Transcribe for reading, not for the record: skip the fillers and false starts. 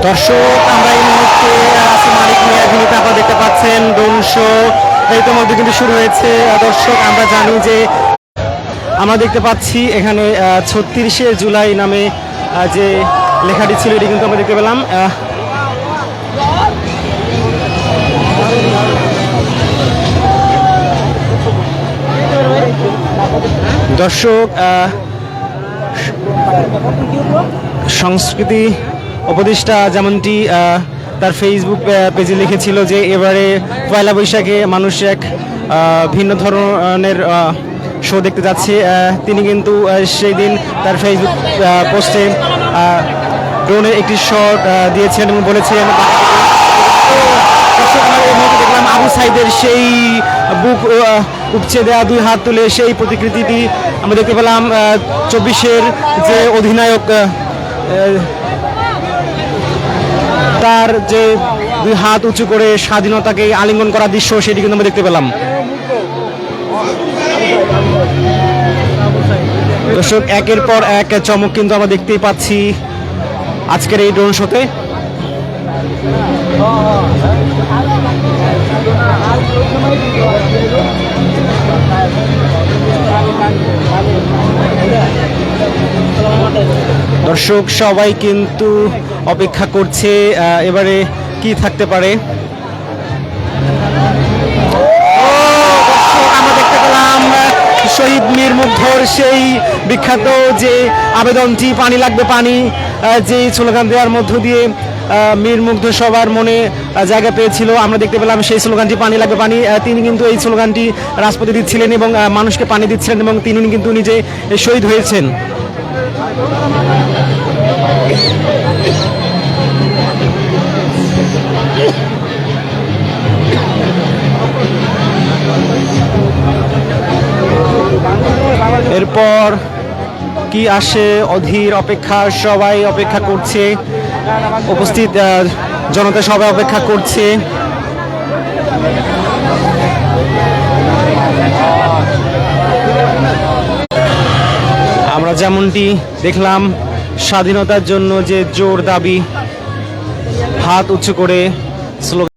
দর্শক, আমরা এই মুহূর্তে আছি মানিক মিয়া এভিনিউতে। আপনারা দেখতে পাচ্ছেন ড্রোন শো ইতিমধ্যে কিন্তু শুরু হয়েছে। দর্শক, আমরা জানি যে আমরা দেখতে পাচ্ছি এখানে ৩৬শে জুলাই নামে যে লেখাটি ছিল এটি কিন্তু আমরা দেখতে পেলাম। দর্শক, সংস্কৃতি উপদেষ্টা যেমনটি তার ফেসবুক পেজে লিখেছিল যে এবারে পয়লা বৈশাখে মানুষ এক ভিন্ন ধরনের শো দেখতে যাচ্ছে, তিনি কিন্তু সেই দিন তার ফেসবুক পোস্টে ড্রোনের একটি শট দিয়েছেন এবং বলেছেন দেখলাম আবু সাইদের সেই বুক উপচে দেওয়া দুই হাত তুলে সেই প্রতিকৃতিটি আমরা দেখতে পেলাম। ২৪-এর যে অধিনায়ক তার যে দুই হাত উঁচু করে স্বাধীনতাকে আলিঙ্গন করার দৃশ্য সেটি কিন্তু আমরা দেখতে পেলাম। দর্শক, একের পর এক চমক কিন্তু আমরা দেখতেই পাচ্ছি আজকের এই ড্রোন শোতে। দর্শক, সবাই কিন্তু অপেক্ষা করছে এবারে কি থাকতে পারে। আমরা দেখতে পেলাম শহীদ মীর মুগ্ধর সেই বিখ্যাত যে আবেদনটি পানি লাগবে পানি, যে স্লোগান দেওয়ার মধ্য দিয়ে মীর মুগ্ধ সবার মনে জায়গা পেয়েছিল। আমরা দেখতে পেলাম সেই স্লোগানটি পানি লাগবে পানি। তিনি কিন্তু এই স্লোগানটি রাজপথে দিচ্ছিলেন এবং মানুষকে পানি দিচ্ছিলেন এবং তিনি কিন্তু নিজে শহীদ হয়েছেন। এরপর কি আসে অধীর অপেক্ষা, সবাই অপেক্ষা করছে, উপস্থিত জনতা সবাই অপেক্ষা করছে। আমরা যেমনটি দেখলাম স্বাধীনতার জন্য যে জোর দাবি, হাত উঁচু করে স্লোগান